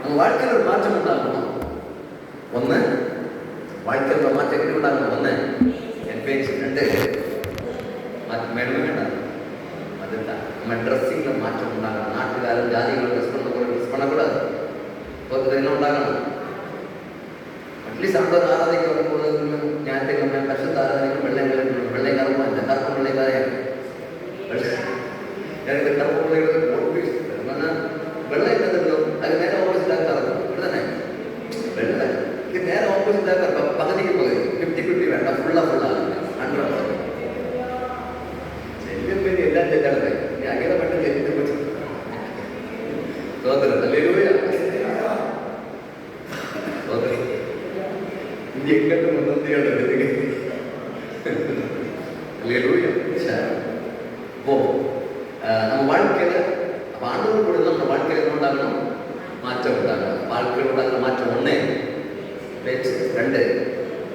நம்ம வாழ்க்கையில் ஒரு மாற்றம் உண்டாகணும். ஒன்று, வாழ்க்கையில் ஒரு மாற்றம் எப்படி உண்டாகணும்? ஒன்று, என் பேச்சு. ரெண்டு, மேடமே வேண்டாம். அதுதான் நம்ம ட்ரெஸ்ஸிங்கில் மாற்றம் உண்டாகணும். நாட்டுக்காரர் ஜாதிகளை ட்ரெஸ் பண்ணக்கூடாது. ஒருத்தர் என்ன உண்டாகணும்? அட்லீஸ்ட் அந்த ஆராதனைக்கு வரும்போது ஞாயிற்றுக்கிழமை பரிசுத்த ஆராதனைக்கு வெள்ளைக்காரமா இந்த கருப்பு வெள்ளைக்காரன் எனக்கு கருப்பு பிள்ளைகளுக்கு வெள்ளை என்னது அது நேரம் ஆப்போசிட்டாக இருக்கும். அப்படிதானே? வெள்ளை இது நேரம் ஆப்போசிட்டாக இருக்கும். பகுதிக்கு பகுதி 50-50 வேண்டாம். ஃபுல்லாக 100%. செல்ல பேர் எல்லாம் தெரிஞ்சாலும் நீ அங்கே மட்டும் தெரிஞ்சு போச்சு. சோதரன் அல்லேலூயா. சோதரன் இங்கே எங்கிட்ட முன்னே அல்லேலூயா. இப்போ நம்ம வாழ்க்கையில ஆண்டவர் கூட நம்ம வாழ்க்கையில் உண்டாகணும், மாற்றம் உண்டாகணும். வாழ்க்கையில் உண்டாகிற மாற்றம் ஒன்று பேச்சு, ரெண்டு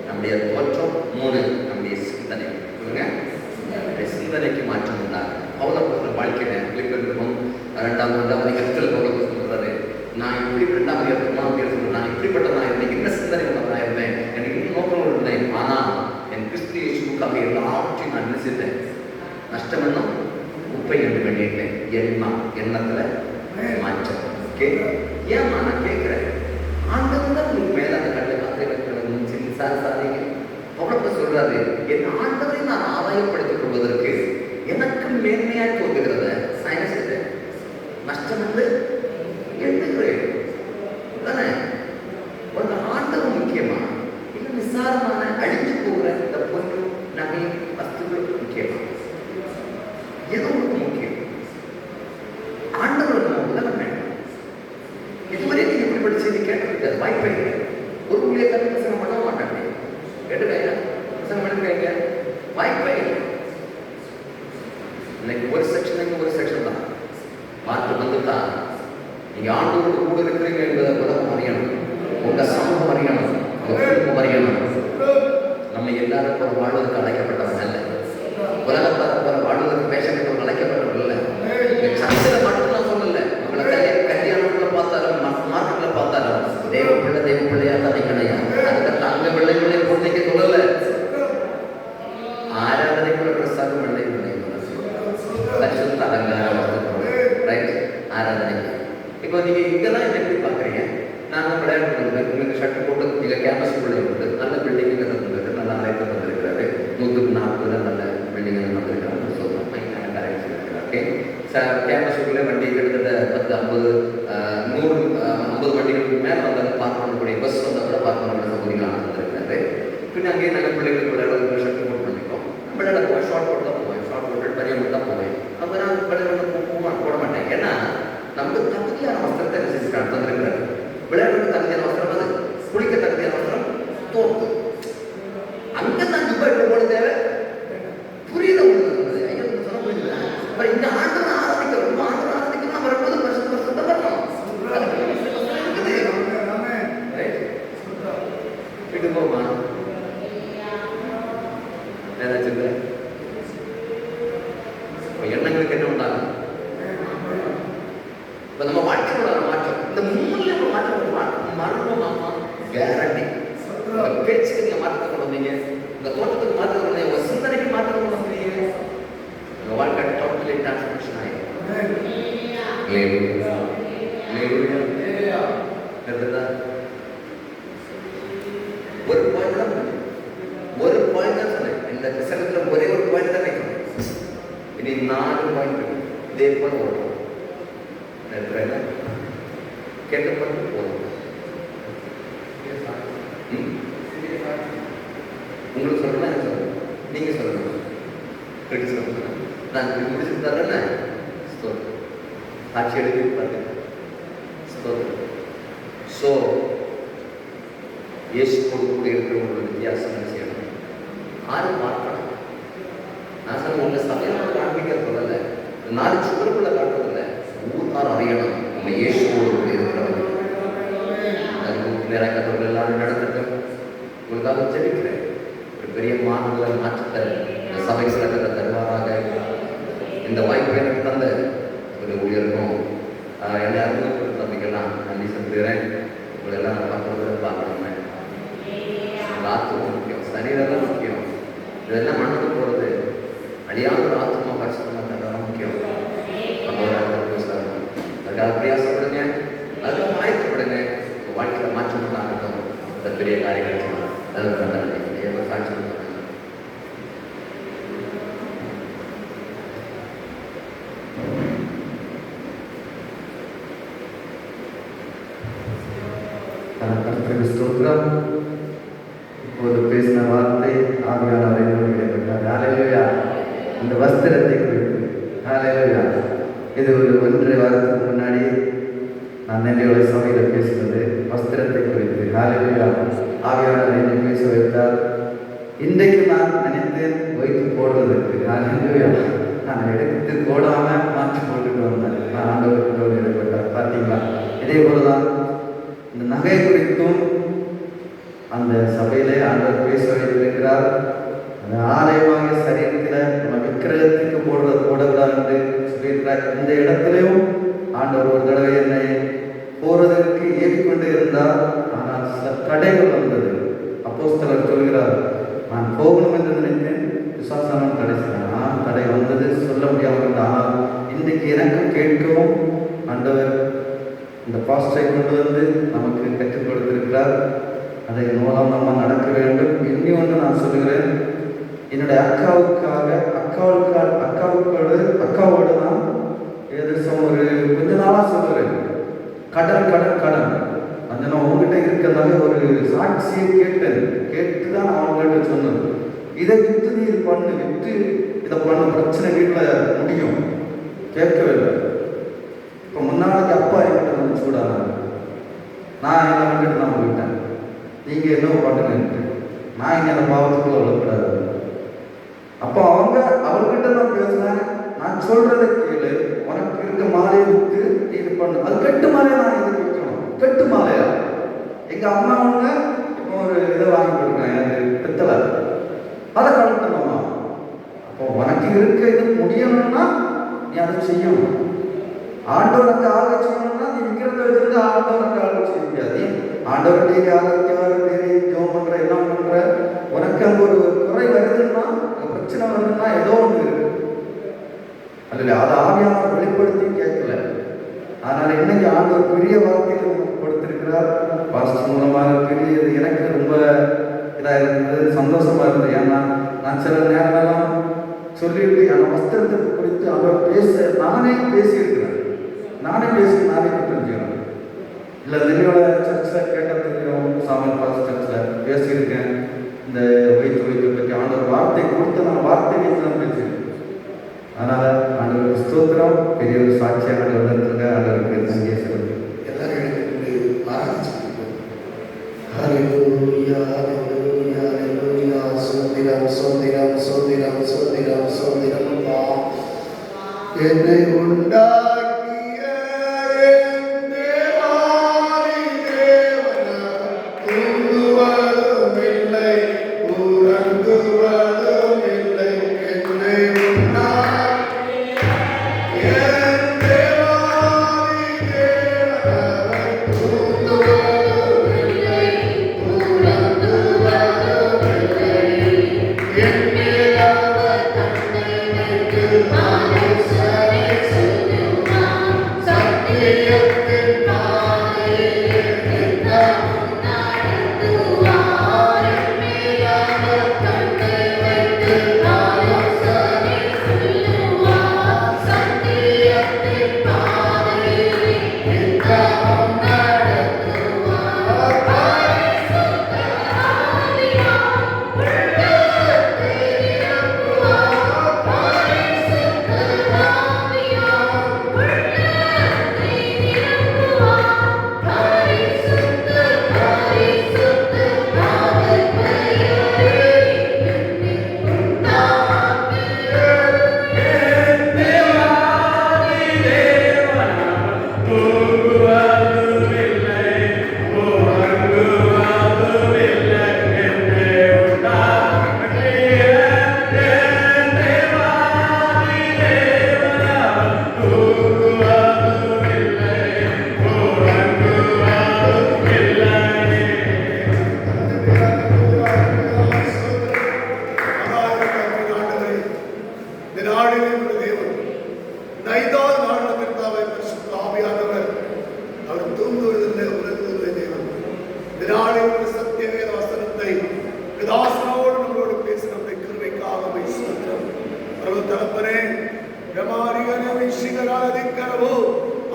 நம்முடைய தோற்றம், மூணு நம்முடைய சிந்தனை. சொல்லுங்க, நம்முடைய சிந்தனைக்கு மாற்றம் உண்டாகும். பவுல வாழ்க்கையில பிலிப்பியரும் 2ஆம் அதிகாரத்தில் பவுல சொல்றாரு, நான் இப்படி 2ஆம் அதிகாரம் 3ஆம் அதிகாரம் நான் இப்படிப்பட்டதான் இருந்தேன், என்ன சிந்தனை உள்ளதா இருந்தேன், எனக்கு இன்னும் நோக்கம் இருந்தேன். ஆனால் என் கிறிஸ்து இயேசுவுக்காக எல்லாவற்றையும் நான் நினைச்சிட்டேன். நஷ்டம் என்னும் குப்பை என்று பண்ணிட்டேன். எண்ணத்துல மாற்றம். ஏமா நான் கேட்கிறேன், ஆண்டவன் தான் உங்களுக்கு மேல அந்த கட்டை காத்தை வைக்கணும் சாதிங்க. அவ்வளவு சொல்றாரு, என் ஆண்டவரை நான் ஆதாயப்படுத்திக் கொள்வதற்கு எனக்கு மேன்மையாய் தோன்றுகிறத சயின்ஸ் நஷ்டம் வந்து எண்ணுகிறேன் தானே. ஒரு ஆண்டவன் முக்கியமா இல்லை நிசாரமான அழிஞ்சு போகிற இந்த பொண்ணு நகை வஸ்துகள் முக்கியமா? ஏதோ ஒன்று முக்கியம். ஆண்டவர் நம்ம உலகம் வேண்டாம். இதுவரை நீங்க இப்படி படிச்சு கேட்டிருக்காது. வாய்ப்பே இல்லை. ஒரு ஊழியக்காரன் பிரசங்கம் பண்ண மாட்டாங்க. கேட்டுக்காங்க, பிரசங்கம் எடுத்துக்காங்க, வாய்ப்பே இல்லை. இன்னைக்கு ஒரு செக்ஷன் தான் மாற்றம் வந்துதான். நீங்க ஆண்டவரோடு கூட இருக்கிறீங்க என்பதை உலகம் அறியணும், உங்க சமூகம் அறியணும், உங்க குடும்பம் அறியணும். நம்ம எல்லாரும் ஒரு வாழ்வதற்கு அழைக்கப்பட்டவங்க அல்ல. உலகத்தார போற வாழ்வதற்கு பேசப்பட்டவங்க அழைக்கப்பட்டவர்கள் இல்லை. சர்ச்சையில மட்டும் நான் சொல்லல, உங்களை கல்யாணத்துல பார்த்தாலும் மார்க்கெட்ல பார்த்தாலும் தெய்வ பிள்ளையா தனி கிடையாது. அதுக்கு அங்க வெள்ளை பொருளைக்கு சொல்லல. ஆராதனைக்குள்ள ட்ரெஸ்ஸாக வெள்ளை பரிசுத்த அலங்காரம் ரைட். ஆராதனைக்கு இப்போ நீங்க இங்கதான் என்ன எப்படி பாக்குறீங்க? நாங்கள் விளையாட்டு உங்களுக்கு ஷர்ட் போட்டு நீங்க கேம்பஸ் பிள்ளை உண்டு, நல்ல பில்டிங் வந்துருக்கு, நல்ல ஆலயத்தில் வந்திருக்கிறாரு, 140 நல்ல பில்டிங் வந்திருக்கிறாங்க சொல்றோம். கேம்பஸுக்குள்ளே வண்டி கிட்டத்தட்ட 50 வண்டிகளுக்கு மேலே வந்து பார்க் பண்ணக்கூடிய பஸ் வந்தால் கூட பார்க் பண்ணக்கூடிய சௌகரியங்கள் வந்திருக்கிறாரு. பின்ன அங்கேயே நாங்கள் பிள்ளைகளுக்கு விளையாட ஷர்ட் போட்டு பண்ணிப்போம். விளையாட போவேன், ஷார்ட் போட்டு தான் போவேன், ஷார்ட் போட்டு பெரிய மட்டும் தான் போவேன். அப்போ நான் விளையாட போட மாட்டேன். ஏன்னா நமக்கு தகுதியான வஸ்திரத்தை ரசிச்சுக்கான தந்திருக்கிறாரு. விளையாடுறதுக்கு தகுதியான வஸ்திரம், அது குளிக்க தகுதியான வஸ்திரம் தோற்று அங்கே தான் இப்போ போட தேவை. புரியுத உங்களுக்கு? ஐயோ சொல்ல புரியுது. அப்புறம் இந்த ஆண்டு ஆராதிக்கிறோம், ஆராதிக்கணும் வரும்போது வருஷத்தை வரணும். வீட்டு போமா ஏதாச்சும் எண்ணங்களுக்கு என்ன உண்டாகும்? இப்போ நம்ம வாழ்க்கையோட மாற்றம், இந்த மூணுல மாற்றம் மரணமா கேரண்டி. பேச்சுக்கு நீங்க மாற்றத்தை கொண்டு வந்தீங்க, உங்க தோட்டத்துக்கு மாற்றம் கொண்டு வந்தீங்க, உங்க சிந்தனைக்கு மாற்றம் கொண்டு வந்தீங்க, உங்க வாழ்க்கை டோட்டலி டிரான்ஸ்ஃபர்மேஷன் ஆயிடும். ஒரு பாயிண்ட் தான் சொன்னேன். இந்த புத்தகத்தில் ஒரே ஒரு பாயிண்ட் தான் வைக்கணும். இனி 4 பாயிண்ட் இதே போல ஓடும். கேட்ட பாயிண்ட் போதும். உங்களுக்கு சொல்லணும், சொல்லணும், நீங்க சொல்லணும். நான் முடிச்சுட்டாரே ஆட்சி எடுத்து பார்த்தேன். ஸோ இயேசு கொடுக்க இருக்கிற ஒரு வித்தியாசம் என்ன செய்யணும்? ஆறு பார்க்கணும். நான் சொன்ன உங்க சபையோட காண்பிக்க சொல்லலை, 4 சுவருக்குள்ள காட்டுறதில்லை, ஊர்த்தார் அறியணும் நம்ம இயேசுவோடு இருக்கிறவங்க. நேராக கத்தவர்கள் எல்லாரும் நடந்துட்டு உங்களுக்காக ஜெபிக்கிறேன். ஒரு பெரிய மாற்றத்தை இந்த சபை சிறக்கத்தை தருவாராக. இந்த வாய்ப்பு எனக்கு தந்த ஒரு ஊழியருக்கும் என்னை அறிமுகப்படுத்த நம்பிக்கலாம் நன்றி சொல்கிறேன். சொல்லுகிறேன், உங்களை எல்லாம் நல்லா பார்க்கணுமே. ஆத்மா முக்கியம், சரீரம் தான் முக்கியம். இதெல்லாம் மண்ணுக்கு போகிறது அழியாத ஒரு ஆத்மா பரிசுத்தமாக தரதான் முக்கியம். அதுக்காக பிரயாசப்படுங்க, அதுக்காக ஆயத்தப்படுங்க. வாழ்க்கையில் மாற்றம் உண்டாகட்டும். அந்த பெரிய காரியங்கள் அது சாட்சி ஸ்தோத்திரம். இப்போது பேசின வார்த்தை ஆவியானவரை இடைப்பட்டார். ஹல்லேலூயா. இந்த வஸ்திரத்தை குறித்து ஹல்லேலூயா. இது ஒரு 1.5 வாரத்துக்கு முன்னாடி நான் நெல்லியோட சபையில் பேசுனது வஸ்திரத்தை குறித்து. ஹல்லேலூயா. ஆவியானவரை என்னை பேச வைத்தார். இன்றைக்கு நான் நினைத்தேன் வைத்து போடுறதுக்கு. ஹல்லேலூயா. நான் எடுத்து போடாமல் மாற்றி போட்டுட்டு வந்தேன். நான் ஆண்டவருக்கு இடைப்பட்டார். பார்த்தீங்களா? இதே போலதான் இந்த நகை குறித்தும் அந்த சபையிலே ஆண்டவர் பேச வைத்திருக்கிறார். அந்த ஆலயமாக சரீரத்தில் நம்ம விக்கிரகத்துக்கு போடக்கூடாது என்று சொல்லியிருக்கிறார். இந்த இடத்திலையும் ஆண்டவர் ஒரு தடவை என்னை போறதற்கு ஏறிக்கொண்டு இருந்தார். ஆனால் சில தடைகள் வந்தது. அப்போஸ்தலர் சொல்கிறார், நான் போகணும் என்று நினைத்தேன், விசுவாசம் தடை செய்யலாம். தடை வந்தது, சொல்ல முடியாமல் இருந்தது. ஆனால் இன்றைக்கு எனக்கும் கேட்கவும் ஆண்டவர் இந்த பாஸ்டரை கொண்டு வந்து நமக்கு கற்றுக் கொடுத்திருக்கிறார். அதை மூலம் நம்ம நடக்க வேண்டும். இன்னி ஒன்று நான் சொல்லுகிறேன், என்னுடைய அக்காவோடு நான் ஏதோ ஒரு கொஞ்ச நாளாக சொல்லுறேன், கடன் அந்த நான் உங்ககிட்ட இருக்கிறதால ஒரு சாட்சியை கேட்டு தான் நான் அவங்ககிட்ட சொன்னேன். இதை விற்று நீ இது விற்று இதை பிரச்சனை வீட்டில் முடியும். கேட்கவே இல்லை. இப்போ முன்னாடி அப்பா என்கிட்ட வந்து சூடானாங்க. நான் என்ன பண்ணிட்டு நான் விட்டேன், நீங்கள் என்ன பண்ணுங்க, நான் இங்கே அந்த பாவத்துக்குள்ள விடக்கூடாது. அப்போ அவர்கிட்ட நான் பேசுனேன், நான் சொல்றதை கேளு, உனக்கு இருக்க மாலையை விட்டு இது பண்ணு. அது கெட்டு மாலையை நான் எதுக்கு விற்கணும்? கெட்டு மாலையா? எங்க அம்மாவுங்க இப்போ ஒரு இதை வாங்கி கொடுக்குறேன், எனக்கு பித்தளை, அதை கலட்டணுமா? அப்போ உனக்கு இருக்க இது முடியணும்னா நீ அதை செய்யணும். ஆண்டவருக்கு ஆக செய்யணும்னா நீ விற்கிறத வச்சிருந்து ஆண்டவருக்கு ஆக செய்ய முடியாது. ஆண்டவர் டெய்லி ஆரோக்கியமாக டெய்லி ஜோம் பண்ற, எல்லாம் பண்ற, உனக்கு அங்கே ஒரு குறை வருதுன்னா, பிரச்சனை வருதுன்னா ஏதோ ஒன்று இருக்கு. அல்ல அதை ஆவியான வெளிப்படுத்தி கேட்கல. அதனால இன்னைக்கு ஆண்டவர் பெரிய வார்த்தைகள் கொடுத்திருக்கிறார். பாஸ்டர் மூலமாக பெரியது எனக்கு ரொம்ப இதாக இருந்தது, சந்தோஷமா இருந்தது. ஏன்னா நான் சில நேரமெல்லாம் சொல்லிட்டு அந்த வஸ்திரத்தை குறித்து அவர் நானே பேசியிருக்கிறேன். நானே தெரிஞ்சுக்கிறேன். இல்லை நெல்லியோட சர்ச்சில் கேட்ட தெரியும், சாமன் பாஸ் சர்ச்சில் பேசியிருக்கேன். இந்த வைத்து பற்றி ஆண்டவர் வார்த்தை கொடுத்து நான் வார்த்தை வைத்து தான் பேசியிருக்கேன். அதனால் ஆண்டவருக்கு ஸ்தோத்திரம். பெரிய ஒரு சாட்சியாக வந்திருக்க ஆண்டவருக்கு நன்றியை சொல்லுங்கள். எல்லாரும் எடுத்து ஆராய்ச்சிருக்கோம். ஹல்லேலூயா, ஹல்லேலூயா, ஹல்லேலூயா. சோதிரம் சோதிரம் சோதிரம் சோதிரம் சோதிரம். என்னை உண்டாக்கிய என் தேவாதி தேவனார் தூங்குவதும் இல்லை, உறங்குவதும் இல்லை. என்னை உண்டாக்கிய என் தேவாதி தேவனார் தூங்குவதும் இல்லை, உறங்குவதும் இல்லை. என் மேல் அவர் கண்ணை வைத்து ஆலோசனை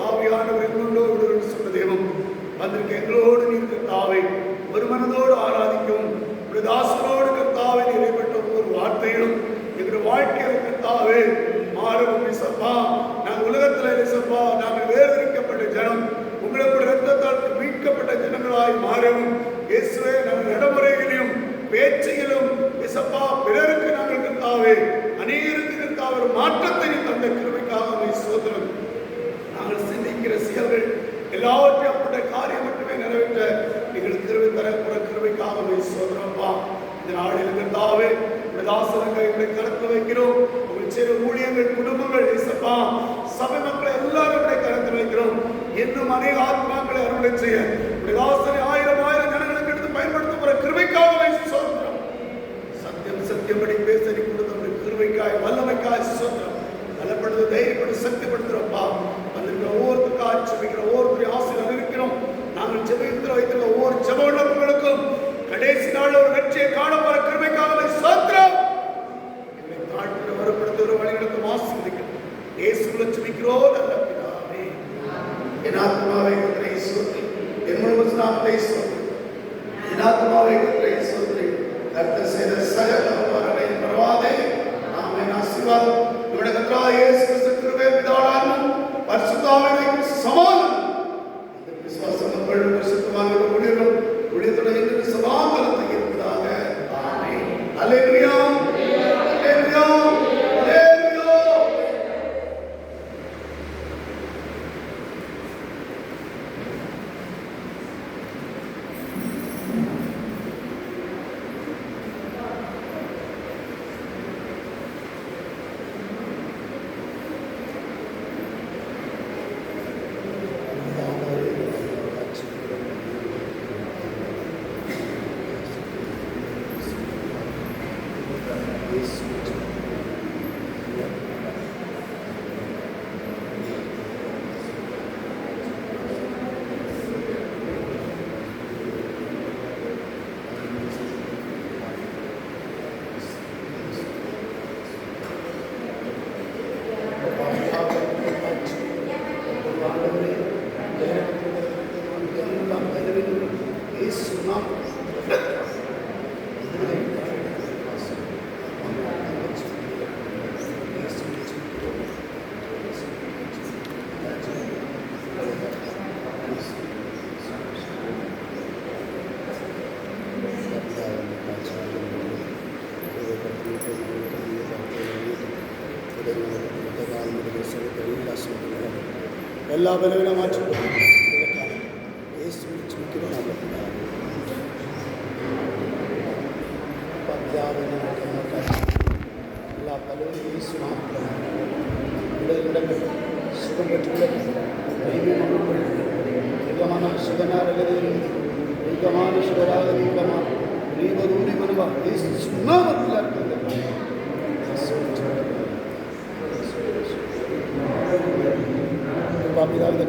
ஆவியானவர் எங்களோடு சொன்ன தேவம் அதற்கு எங்களோடு நீர் கர்த்தாவே ஒரு மனதோடு ஆராதிக்கவும் தாசனோடு கர்த்தாவே நிறைவேற்ற ஒவ்வொரு வார்த்தையிலும் எங்களுடைய வாழ்க்கையில் கர்த்தாவே மாறவும் இசப்பா. நாங்கள் உலகத்தில் இசப்பா நாங்கள் வேதனைக்கப்பட்ட ஜனம் உங்களுடைய ரத்தத்தால் மீட்கப்பட்ட ஜனங்களாய் மாறவும் இயேசுவே நாங்கள் நடைமுறைகளையும் பேச்சையிலும் இசப்பா பிறருக்கு நாங்கள் கர்த்தாவே அநேகருக்கு கர்த்தாவே ஒரு மாற்றத்தை தந்த கிருபைக்காக சோதனம். நாங்கள் சிந்திக்கிற செயல்கள் எல்லாவற்றையும் அப்படின்ற காரியம் மட்டுமே நிறைவேற்ற நீங்கள் கிருபை தரப்புற கிருபைக்காக சோதனப்பா. இந்த நாளில் கர்த்தாவே தாசனங்கள் எங்களை கருத்தில் வைக்கிறோம். உங்கள் சிறு ஊழியர்கள் குடும்பங்கள் இசப்பா சபை மக்களை எல்லாரும் கருத்தில் வைக்கிறோம். இன்னும் அநேக ஆத்மாக்களை அருளை செய்ய தாசனை ஆயிரம் ஆயிரம் ஜனங்களுக்கு எடுத்து பயன்படுத்த கிருபைக்காக சோதனம். சத்தியம் சத்தியப்படி பேசறி கொடுத்த கிருபைக்காய் வல்லமைக்காய் சோதனம். பலப்படுத்த தைரியப்பட்டு சக்திப்படுத்துறோம்ப்பா. வந்திருக்கிற ஒவ்வொருத்தருக்காக ஜெபிக்கிற ஒவ்வொருத்தரையும் ஆசீர்வாதம் இருக்கிறோம். நாங்கள் ஜெபத்தில் வைத்திருக்க ஒவ்வொரு ஜெப உள்ளவர்களுக்கும் கடைசி நாள் ஒரு வெற்றியை காணப்போற கிருபைக்காக சோத்திரம். என்னை தாழ்த்தி வரப்படுத்துகிற வழிநடத்தும் ஆசீர்வதிக்கிறோம். இயேசுவுல ஜெபிக்கிறோம் நல்ல பிதாவே. என் ஆத்மாவை கர்த்தரை ஸ்தோத்திரி, என் முழு நாமத்தை ஸ்தோத்திரி. என் ஆத்மாவை கர்த்தரை ஸ்தோத்திரி. கர்த்தர் செய்த சகல உபகாரங்களையும் மறவாதே. ஆமென். ஆசீர்வாதம் நம்முடைய கர்த்தராகிய இயேசு கிறிஸ்து கிருபை பிதாவான பரிசுத்தாவின் சமாதானம் இந்த விசுவாசம் நம்ம பரிசுத்தவான்களோடு கூடியிருக்கும் ஊழியத்துடன் இன்று சமாதானத்தை இருப்பதாக. ஆமென். அல்லேலூயா, அல்லேலூயா, அல்லேலூயா. எல்லா பலவீன மாற்றி எல்லா பலவீன சுகம் பெற்றுள்ள சுகனார் சுகமான சுகராக நீங்கமான நீவரூரி மனவா சுண்ணாமத்தில் பாப்பிதாக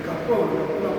கப்பம் கப்பலாம்